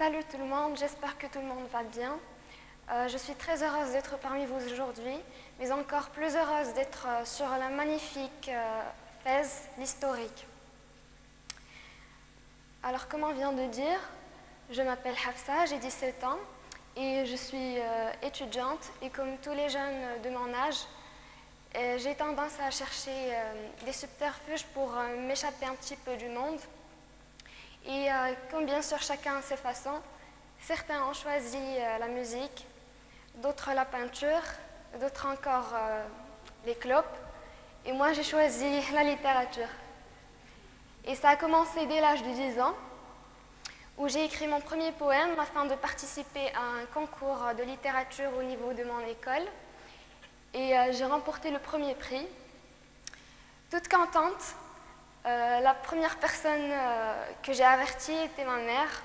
Salut tout le monde, j'espère que tout le monde va bien. Je suis très heureuse d'être parmi vous aujourd'hui, mais encore plus heureuse d'être sur la magnifique Fès, l'historique. Alors, comme on vient de dire, je m'appelle Hafsa, j'ai 17 ans et je suis étudiante. Et comme tous les jeunes de mon âge, j'ai tendance à chercher des subterfuges pour m'échapper un petit peu du monde. Et comme bien sûr chacun a ses façons, certains ont choisi la musique, d'autres la peinture, d'autres encore les clopes. Et moi j'ai choisi la littérature. Et ça a commencé dès l'âge de 10 ans, où j'ai écrit mon premier poème afin de participer à un concours de littérature au niveau de mon école. Et j'ai remporté le premier prix. Toute contente, la première personne que j'ai avertie était ma mère.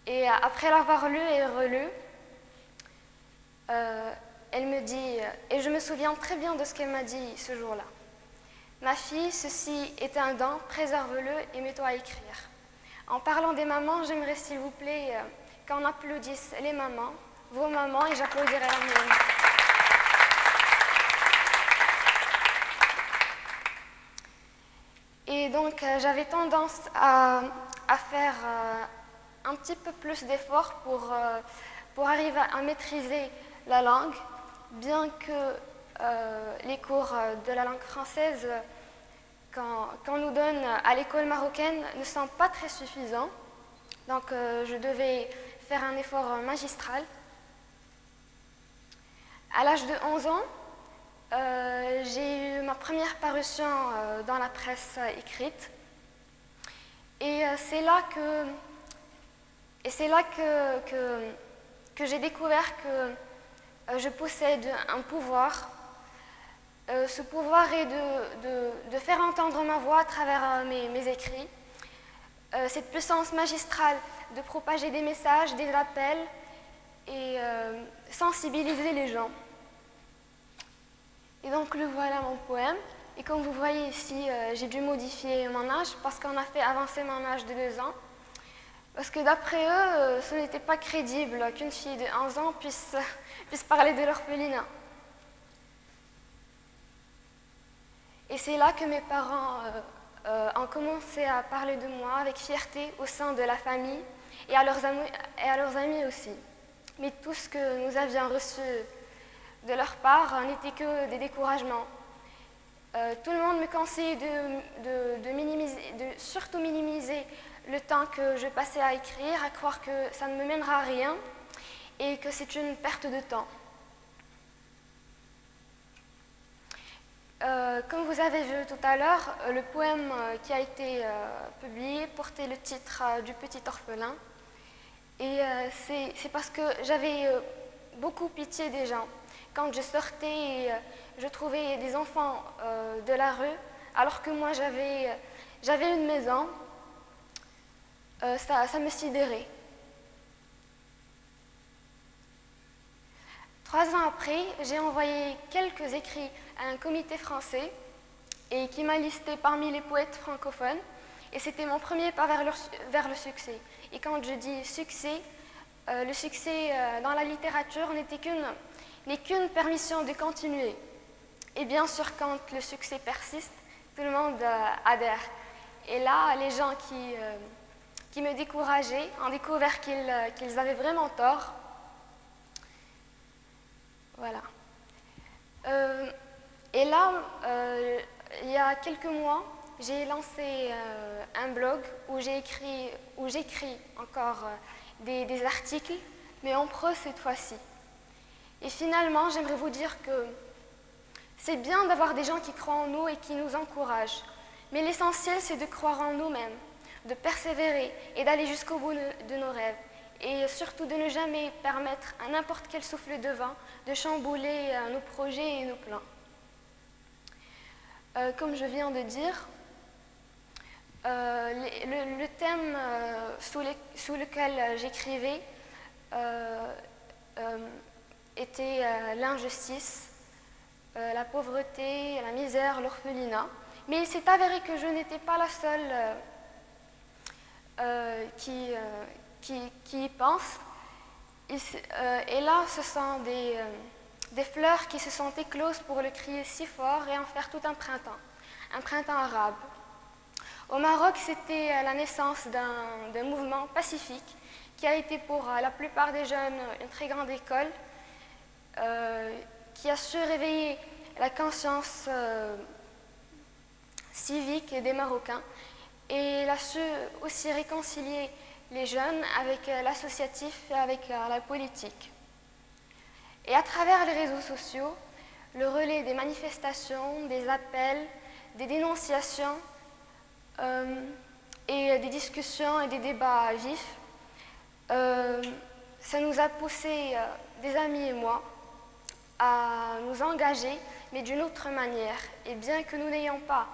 Et après l'avoir lu et relu, elle me dit, et je me souviens très bien de ce qu'elle m'a dit ce jour-là. Ma fille, ceci est un don, préserve-le et mets-toi à écrire. En parlant des mamans, j'aimerais s'il vous plaît qu'on applaudisse les mamans, vos mamans, et j'applaudirai la mienne. Et donc j'avais tendance à faire un petit peu plus d'efforts pour arriver à maîtriser la langue, bien que les cours de la langue française qu'on nous donne à l'école marocaine ne sont pas très suffisants. Donc je devais faire un effort magistral. À l'âge de 11 ans, j'ai eu ma première parution dans la presse écrite. Et c'est là que j'ai découvert que je possède un pouvoir. Ce pouvoir est de faire entendre ma voix à travers mes écrits. Cette puissance magistrale de propager des messages, des appels et sensibiliser les gens. Et donc le voilà mon poème. Et comme vous voyez ici, j'ai dû modifier mon âge parce qu'on a fait avancer mon âge de 2 ans. Parce que d'après eux, ce n'était pas crédible qu'une fille de 11 ans puisse parler de l'orphelinat. Et c'est là que mes parents ont commencé à parler de moi avec fierté au sein de la famille et à leurs amis aussi. Mais tout ce que nous avions reçu de leur part n'était que des découragements. Tout le monde me conseillait de surtout minimiser le temps que je passais à écrire, à croire que ça ne me mènera à rien et que c'est une perte de temps. Comme vous avez vu tout à l'heure, le poème qui a été publié portait le titre du petit orphelin. Et c'est parce que j'avais beaucoup pitié des gens. Quand je sortais et je trouvais des enfants de la rue, alors que moi j'avais une maison, ça me sidérait. 3 ans après, j'ai envoyé quelques écrits à un comité français et qui m'a listé parmi les poètes francophones. Et c'était mon premier pas vers le succès. Et quand je dis succès, le succès dans la littérature n'est qu'une permission de continuer. Et bien sûr, quand le succès persiste, tout le monde adhère. Et là, les gens qui me décourageaient ont découvert qu'ils avaient vraiment tort. Voilà. Et là, il y a quelques mois, j'ai lancé un blog où j'écris encore des articles, mais en prose cette fois-ci. Et finalement, j'aimerais vous dire que c'est bien d'avoir des gens qui croient en nous et qui nous encouragent. Mais l'essentiel, c'est de croire en nous-mêmes, de persévérer et d'aller jusqu'au bout de nos rêves. Et surtout de ne jamais permettre à n'importe quel souffle de vent de chambouler nos projets et nos plans. Comme je viens de dire, le thème sous lequel j'écrivais était l'injustice, la pauvreté, la misère, l'orphelinat. Mais il s'est avéré que je n'étais pas la seule qui y pensent. Et là, ce sont des fleurs qui se sont écloses pour le crier si fort et en faire tout un printemps arabe. Au Maroc, c'était la naissance d'un mouvement pacifique qui a été pour la plupart des jeunes une très grande école, qui a su réveiller la conscience civique des Marocains, et il a su aussi réconcilier les jeunes avec l'associatif et avec la politique. Et à travers les réseaux sociaux, le relais des manifestations, des appels, des dénonciations et des discussions et des débats vifs, ça nous a poussé, des amis et moi, à nous engager, mais d'une autre manière. Et bien que nous n'ayons pas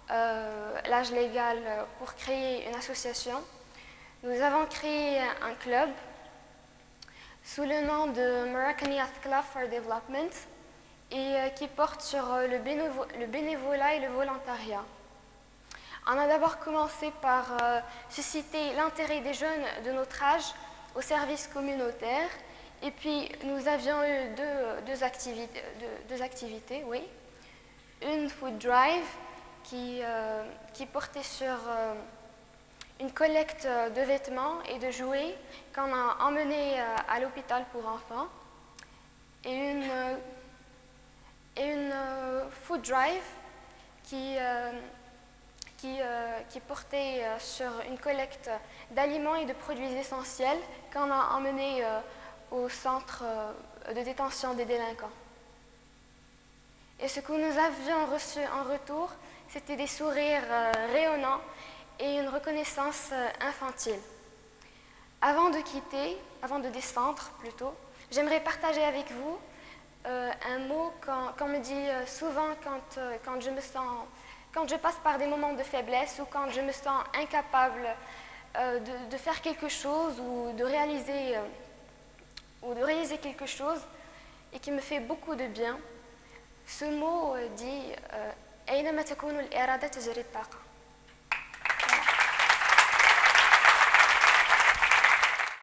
l'âge légal pour créer une association, nous avons créé un club sous le nom de Moroccan Youth Club for Development et qui porte sur le bénévolat et le volontariat. On a d'abord commencé par susciter l'intérêt des jeunes de notre âge au service communautaire, et puis nous avions eu deux activités, oui. Une food drive qui portait sur une collecte de vêtements et de jouets qu'on a emmenés à l'hôpital pour enfants, et une food drive qui portait sur une collecte d'aliments et de produits essentiels qu'on a emmenés au centre de détention des délinquants. Et ce que nous avions reçu en retour, c'était des sourires rayonnants et une reconnaissance infantile. Avant de descendre plutôt, j'aimerais partager avec vous un mot qu'on me dit souvent quand je passe par des moments de faiblesse ou quand je me sens incapable de faire quelque chose ou de réaliser quelque chose et qui me fait beaucoup de bien. Ce mot dit « أينما تكون الإرادة تجري الطاقة ».